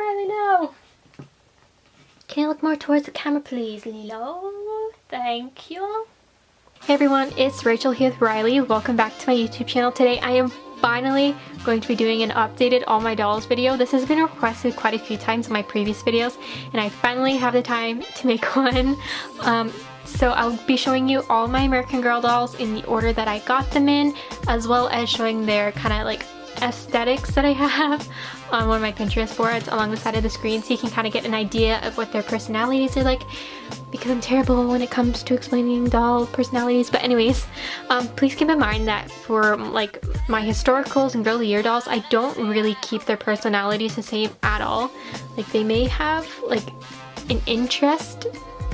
Riley, no. Can you look more towards the camera, please, Lilo? Thank you. Hey everyone, it's Rachel here with Riley. Welcome back to my YouTube channel. Today I am finally going to be doing an updated all my dolls video. This has been requested quite a few times in my previous videos, and I finally have the time to make one. So I'll be showing you all my American Girl dolls in the order that I got them in, as well as showing their kind of like aesthetics that I have on one of my Pinterest boards along the side of the screen, so you can kind of get an idea of what their personalities are like, because I'm terrible when it comes to explaining doll personalities. But anyways, please keep in mind that for like my historicals and girl of the year dolls, I don't really keep their personalities the same at all. Like they may have like an interest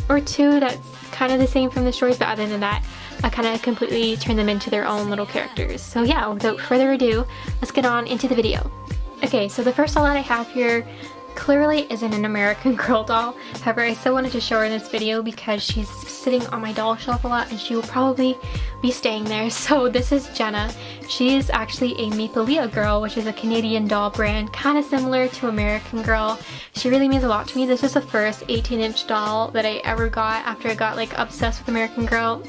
or two that's kind of the same from the stories, but other than that, I kind of completely turn them into their own little characters. So yeah, without further ado, let's get on into the video. Okay, so the first doll that I have here clearly isn't an American Girl doll. However, I still wanted to show her in this video because she's sitting on my doll shelf a lot and she will probably be staying there. So this is Jenna. She is actually a Amelia girl, which is a Canadian doll brand, kind of similar to American Girl. She really means a lot to me. This is the first 18-inch doll that I ever got after I got like obsessed with American Girl.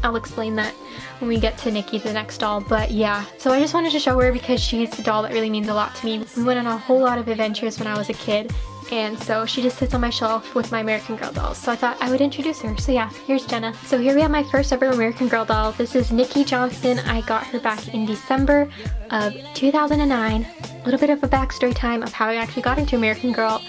I'll explain that when we get to Nikki, the next doll. But yeah, so I just wanted to show her because she's a doll that really means a lot to me. We went on a whole lot of adventures when I was a kid, and so she just sits on my shelf with my American Girl dolls. So I thought I would introduce her. So yeah, here's Jenna. So here we have my first ever American Girl doll. This is Nikki Johnson. I got her back in December of 2009. A little bit of a backstory time of how I actually got into American Girl.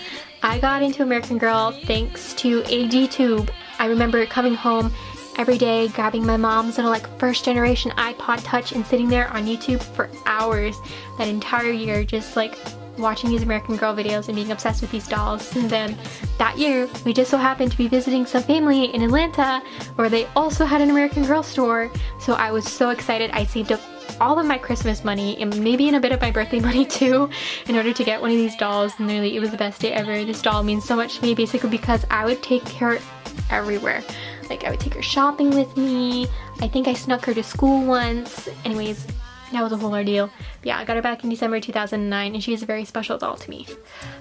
I got into American Girl thanks to AG-Tube. I remember coming home every day, grabbing my mom's little like first generation iPod Touch and sitting there on YouTube for hours that entire year, just like watching these American Girl videos and being obsessed with these dolls. And then that year, we just so happened to be visiting some family in Atlanta where they also had an American Girl store. So I was so excited. I saved up all of my Christmas money and maybe in a bit of my birthday money too in order to get one of these dolls, and literally it was the best day ever. This doll means so much to me basically because I would take her everywhere. Like I would take her shopping with me. I think I snuck her to school once. Anyways, that was a whole ordeal. But yeah, I got her back in December 2009 and she's a very special doll to me.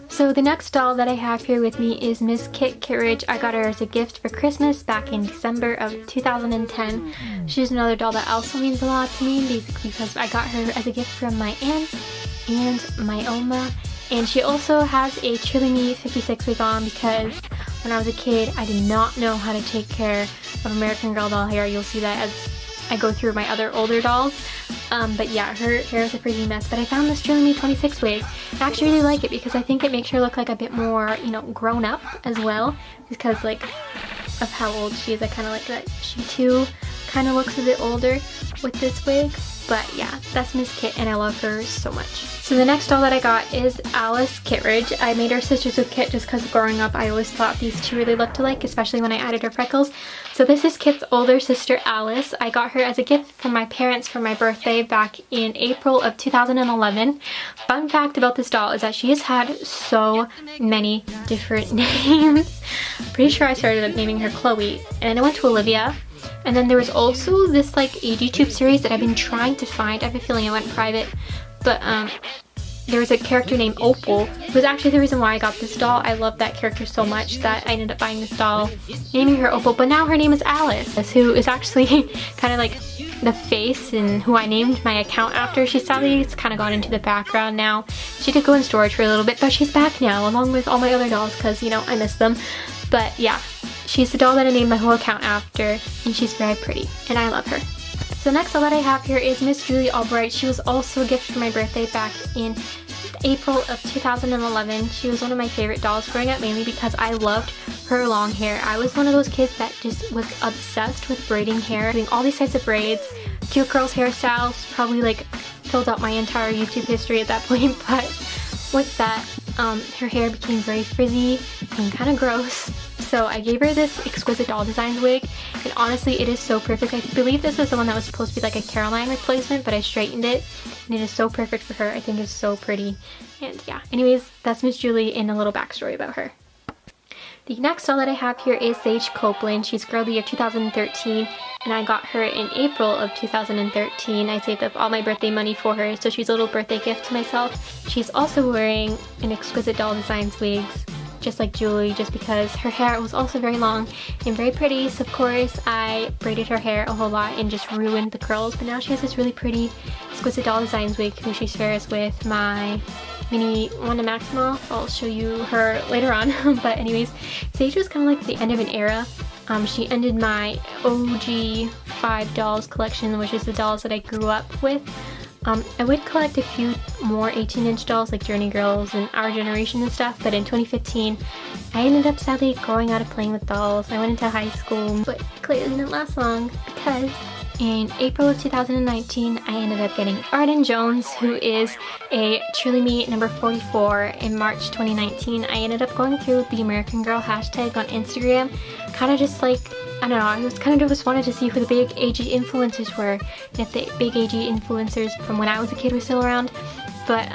So the next doll that I have here with me is Miss Kitt Kitridge. I got her as a gift for Christmas back in December of 2010. She's another doll that also means a lot to me, basically because I got her as a gift from my aunt and my Oma. And she also has a Trilimi 56 wig on because when I was a kid, I did not know how to take care of American Girl doll hair. You'll see that as I go through my other older dolls. But yeah, her hair is a pretty mess. But I found this Trilimi 26 wig. I actually really like it because I think it makes her look like a bit more, you know, grown up as well. Because like of how old she is, I kind of like that she too kind of looks a bit older with this wig. But yeah, that's Miss Kitt and I love her so much. So the next doll that I got is Alice Kitridge. I made her sisters with Kitt just because growing up I always thought these two really looked alike, especially when I added her freckles. So this is Kitt's older sister Alice. I got her as a gift from my parents for my birthday back in April of 2011. Fun fact about this doll is that she has had so many different names. Pretty sure I started naming her Chloe, and then I went to Olivia. And then there was also this like AG-Tube series that I've been trying to find. I have a feeling I went private. But there was a character named Opal, who was actually the reason why I got this doll. I love that character so much that I ended up buying this doll, naming her Opal. But now her name is Alice, who is actually kind of like the face and who I named my account after. She sadly has kind of gone into the background now. She did go in storage for a little bit, but she's back now along with all my other dolls because, you know, I miss them. But yeah, she's the doll that I named my whole account after, and she's very pretty, and I love her. So next doll that I have here is Miss Julie Albright. She was also a gift for my birthday back in April of 2011. She was one of my favorite dolls growing up, mainly because I loved her long hair. I was one of those kids that just was obsessed with braiding hair, doing all these types of braids, cute girls hairstyles, probably like filled out my entire YouTube history at that point. But with that, her hair became very frizzy and kind of gross. So I gave her this Exquisite Doll Designs wig, and honestly it is so perfect. I believe this was the one that was supposed to be like a Caroline replacement, but I straightened it and it is so perfect for her. I think it's so pretty. And yeah, anyways, that's Miss Julie and a little backstory about her. The next doll that I have here is Sage Copeland. She's girl of the year 2013, and I got her in April of 2013. I saved up all my birthday money for her, so she's a little birthday gift to myself. She's also wearing an Exquisite Doll Designs wigs, just like Julie, just because her hair was also very long and very pretty. So of course I braided her hair a whole lot and just ruined the curls, but now she has this really pretty Exquisite Doll Designs wig who she shares with my mini Wanda Maximoff. I'll show you her later on. But anyways, Sage was kind of like the end of an era. She ended my OG 5 dolls collection, which is the dolls that I grew up with. I would collect a few more 18-inch dolls like Journey Girls and Our Generation and stuff, but in 2015 I ended up sadly growing out of playing with dolls. I went into high school, but clearly didn't last long because in April of 2019 I ended up getting Arden Jones, who is a Truly Me number 44. In March 2019 I ended up going through the American Girl hashtag on Instagram, kind of just like, I don't know, I was kind of just wanted to see who the big AG influencers were, if the big AG influencers from when I was a kid were still around. But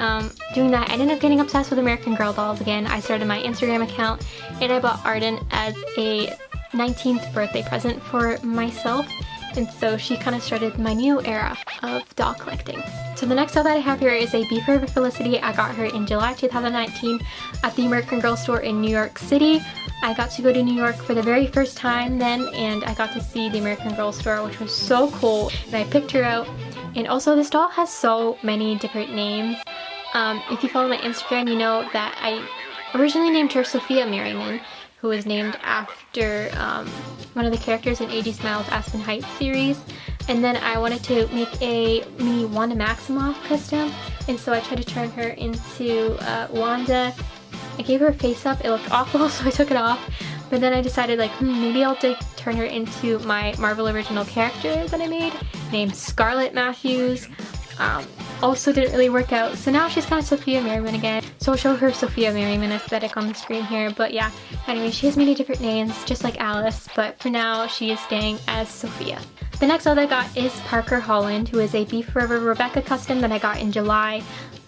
doing that, I ended up getting obsessed with American Girl dolls again. I started my Instagram account and I bought Arden as a 19th birthday present for myself. And so she kind of started my new era of doll collecting. So the next doll that I have here is a Be Forever Felicity. I got her in July 2019 at the American Girl store in New York City. I got to go to New York for the very first time then, and I got to see the American Girl store, which was so cool. And I picked her out. And also this doll has so many different names. If you follow my Instagram, you know that I originally named her Sophia Maryman, who was named after one of the characters in AG Smile's Aspen Heights series. And then I wanted to make a mini Wanda Maximoff custom, and so I tried to turn her into Wanda. I gave her a face up, it looked awful, so I took it off. But then I decided like, maybe I'll turn her into my Marvel original character that I made, named Scarlett Matthews. Also didn't really work out, so now she's kind of Sophia Maryman again. So I'll show her Sophia Maryman aesthetic on the screen here. But yeah, anyway, she has many different names, just like Alice, but for now she is staying as Sophia. The next doll that I got is Parker Holland, who is a Be Forever Rebecca custom that I got in July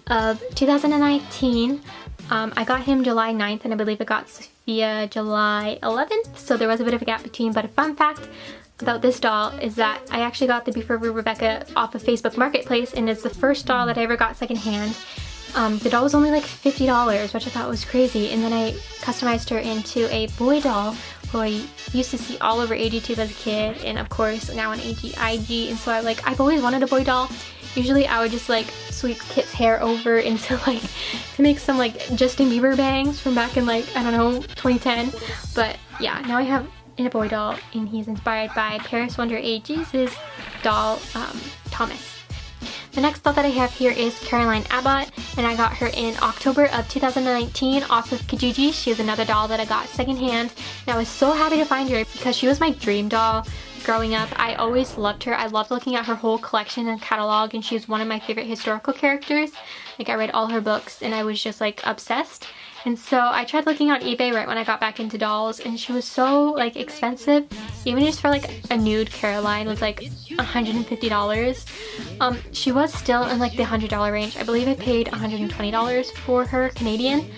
of 2019. I got him July 9th, and I believe I got Sophia July 11th, so there was a bit of a gap between. But a fun fact about this doll is that I actually got the Be Forever Rebecca off of Facebook Marketplace, and it's the first doll that I ever got secondhand. The doll was only like $50, which I thought was crazy, and then I customized her into a boy doll who I used to see all over AGTube as a kid, and of course now on AGIG, and so I've always wanted a boy doll. Usually I would just like sweep Kitt's hair over into like, to make some like Justin Bieber bangs from back in like, I don't know, 2010. But yeah, now I have a boy doll, and he's inspired by Paris Wonder AG's doll, Thomas. The next doll that I have here is Caroline Abbott, and I got her in October of 2019 off of Kijiji. She is another doll that I got secondhand, and I was so happy to find her because she was my dream doll growing up. I always loved her. I loved looking at her whole collection and catalog, and she's one of my favorite historical characters. Like, I read all her books and I was just like obsessed. And so I tried looking on eBay right when I got back into dolls, and she was so like expensive. Even just for like a nude Caroline was like $150. She was still in like the $100 range. I believe I paid $120 for her Canadian,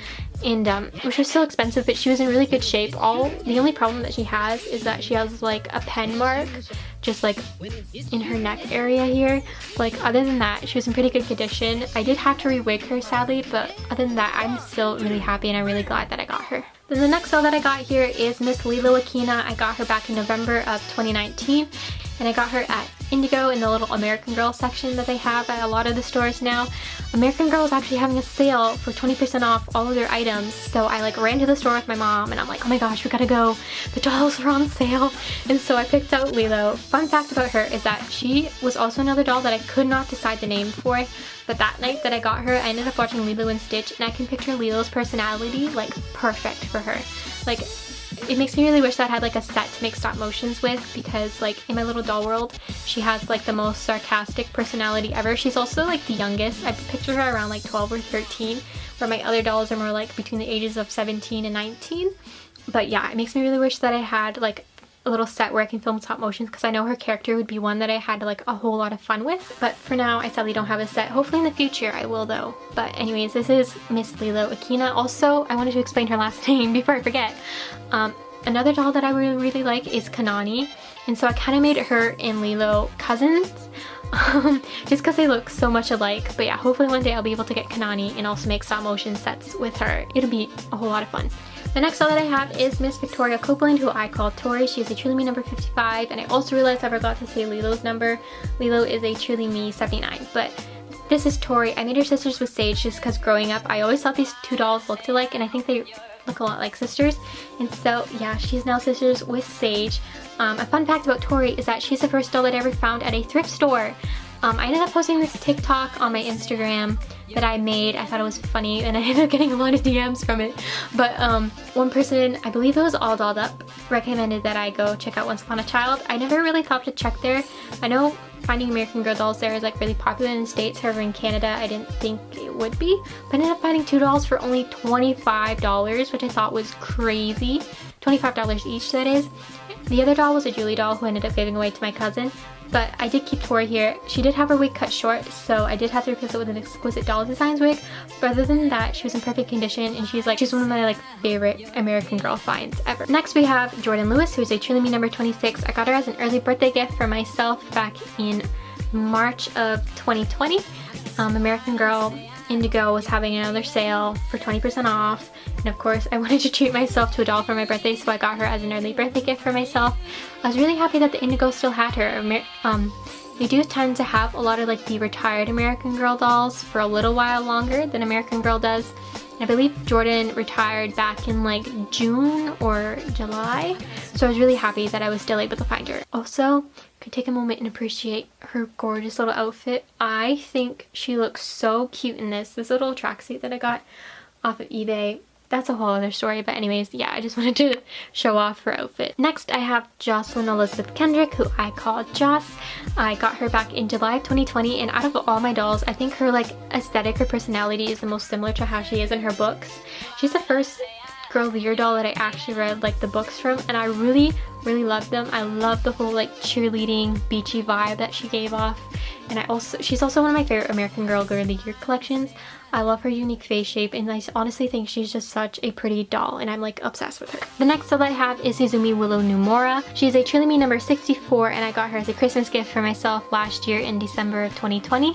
and which was still expensive, but she was in really good shape. The only problem that she has is that she has like a pen mark just like in her neck area here. Like, other than that, she was in pretty good condition. I did have to re-wig her sadly, but other than that, I'm still really happy and I'm really glad that I got her. Then the next doll that I got here is Miss Lilo Akina. I got her back in November of 2019, and I got her at Indigo in the little American Girl section that they have at a lot of the stores now. American Girl is actually having a sale for 20% off all of their items, so I like ran to the store with my mom and I'm like, oh my gosh, we gotta go, the dolls are on sale. And so I picked out Lilo. Fun fact about her is that she was also another doll that I could not decide the name for, but that night that I got her, I ended up watching Lilo and Stitch, and I can picture Lilo's personality like perfect for her. Like, it makes me really wish that I had like a set to make stop motions with, because like in my little doll world, she has like the most sarcastic personality ever. She's also like the youngest. I picture her around like 12 or 13, where my other dolls are more like between the ages of 17 and 19. But yeah, it makes me really wish that I had like a little set where I can film stop motions, because I know her character would be one that I had like a whole lot of fun with. But for now, I sadly don't have a set. Hopefully in the future I will though. But anyways, this is Miss Lilo Akina. Also, I wanted to explain her last name before I forget. Another doll that I really like is Kanani. And so I kind of made her and Lilo cousins. Just because they look so much alike. But yeah, hopefully one day I'll be able to get Kanani and also make stop motion sets with her. It'll be a whole lot of fun. The next doll that I have is Miss Victoria Copeland, who I call Tori. She is a Truly Me number 55, and I also realized I forgot to say Lilo's number. Lilo is a Truly Me 79, but this is Tori. I made her sisters with Sage just because growing up I always thought these two dolls looked alike, and I think they look a lot like sisters. And so yeah, she's now sisters with Sage. A fun fact about Tori is that she's the first doll that I ever found at a thrift store. I ended up posting this TikTok on my Instagram that I made. I thought it was funny and I ended up getting a lot of DMs from it. But one person, I believe it was All Dolled Up, recommended that I go check out Once Upon a Child. I never really thought to check there. I know finding American Girl dolls there is like really popular in the States, however in Canada I didn't think it would be. But I ended up finding two dolls for only $25, which I thought was crazy. $25 each, that is. The other doll was a Julie doll who I ended up giving away to my cousin. But I did keep Tori here. She did have her wig cut short, so I did have to replace it with an Exquisite Doll Designs wig. But other than that, she was in perfect condition, and she's one of my like favorite American Girl finds ever. Next we have Jordan Lewis, who is a Truly Me number 26. I got her as an early birthday gift for myself back in March of 2020. American Girl Indigo was having another sale for 20% off, and of course I wanted to treat myself to a doll for my birthday, so I got her as an early birthday gift for myself. I was really happy that the Indigo still had her. They do tend to have a lot of like the retired American Girl dolls for a little while longer than American Girl does. I believe Jordan retired back in like June or July, so I was really happy that I was still able to find her. Also, could take a moment and appreciate her gorgeous little outfit. I think she looks so cute in this little tracksuit that I got off of eBay. That's a whole other story, but anyways, yeah, I just wanted to show off her outfit. Next, I have Jocelyn Elizabeth Kendrick, who I call Joss. I got her back in July of 2020, and out of all my dolls, I think her like aesthetic or personality is the most similar to how she is in her books. She's the first Girl of the Year doll that I actually read like the books from, and I really loved them. I love the whole like cheerleading beachy vibe that she gave off, and she's also one of my favorite American Girl of the Year collections. I love her unique face shape, and I honestly think she's just such a pretty doll, and I'm like obsessed with her. The next doll I have is Zoomy Willow Newmora. She's a Truly Me number 64, and I got her as a Christmas gift for myself last year in December of 2020.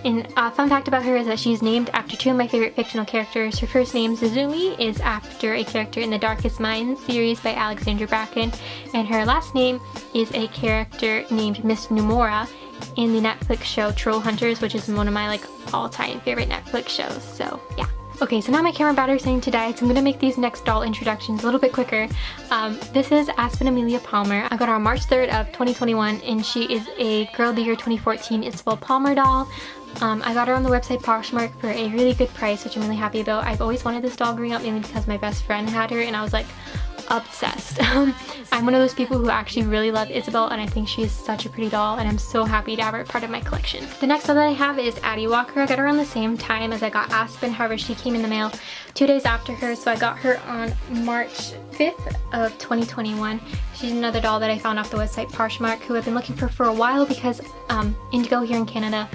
And a fun fact about her is that she's named after two of my favorite fictional characters. Her first name, Zoomy, is after a character in the Darkest Minds series by Alexandra Bracken, and her last name is a character named Miss Newmora in the Netflix show Troll Hunters, which is one of my like all-time favorite Netflix shows, so yeah. Okay, so now my camera battery's starting to die, so I'm gonna make these next doll introductions a little bit quicker. This is Aspen Amelia Palmer. I got her on March 3rd of 2021, and she is a Girl of the Year 2014 Isabel Palmer doll. I got her on the website Poshmark for a really good price, which I'm really happy about. I've always wanted this doll growing up, mainly because my best friend had her, and I was like obsessed. I'm one of those people who actually really love Isabel, and I think she's such a pretty doll, and I'm so happy to have her part of my collection. The next doll that I have is Addie Walker. I got her around the same time as I got Aspen, however she came in the mail 2 days after her, so I got her on March 5th of 2021. She's another doll that I found off the website Poshmark, who I've been looking for a while because Indigo here in Canada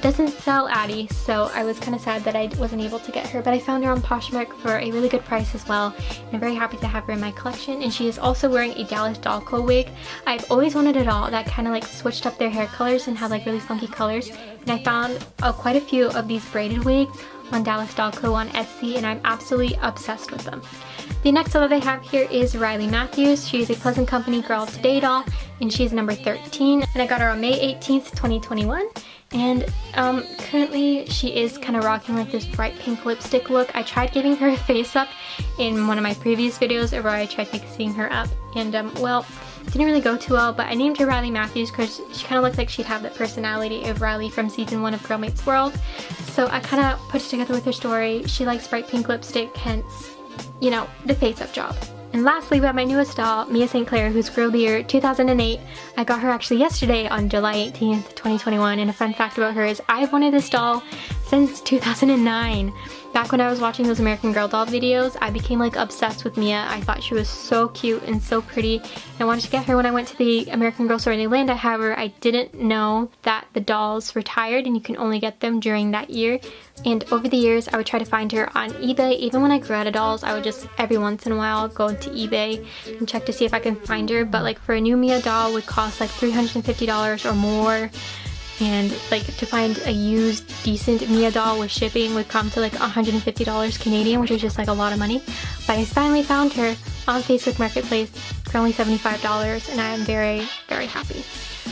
doesn't sell Addie, so I was kind of sad that I wasn't able to get her, but I found her on Poshmark for a really good price as well, and I'm very happy to have her in my collection. And she is also wearing a Dallas Doll Co wig. I've always wanted a doll that kind of like switched up their hair colors and had like really funky colors, and I found quite a few of these braided wigs on Dallas Doll Co on Etsy, and I'm absolutely obsessed with them. The next doll that I have here is Riley Matthews. She is a Pleasant Company Girl Today doll, and she's number 13, and I got her on May 18th, 2021. And currently she is kind of rocking like this bright pink lipstick look. I tried giving her a face up in one of my previous videos where I tried fixing her up, and well, didn't really go too well, but I named her Riley Matthews because she kind of looked like she'd have the personality of Riley from season 1 of Girl Meets World. So I kind of put it together with her story. She likes bright pink lipstick, hence, you know, the face up job. And lastly, we have my newest doll, Mia St Clair, who's Girl of the Year 2008. I got her actually yesterday on July 18th, 2021, and a fun fact about her is I've wanted this doll since 2009. Back when I was watching those American Girl doll videos, I became like obsessed with Mia. I thought she was so cute and so pretty. I wanted to get her when I went to the American Girl store in Atlanta. However, I didn't know that the dolls retired and you can only get them during that year. And over the years, I would try to find her on eBay. Even when I grew out of dolls, I would just every once in a while go to eBay and check to see if I can find her. But like for a new Mia doll would cost like $350 or more. And like to find a used decent Mia doll with shipping would come to like $150 Canadian, which is just like a lot of money. But I finally found her on Facebook Marketplace for only $75 and I am very, very happy.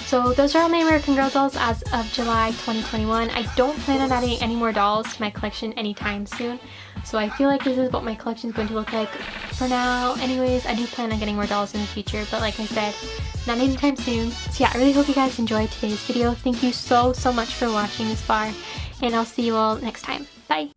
So those are all my American Girl dolls as of July 2021. I don't plan on adding any more dolls to my collection anytime soon. So I feel like this is what my collection is going to look like for now. Anyways, I do plan on getting more dolls in the future, but like I said, not anytime soon. So yeah, I really hope you guys enjoyed today's video. Thank you so much for watching this far, and I'll see you all next time. Bye!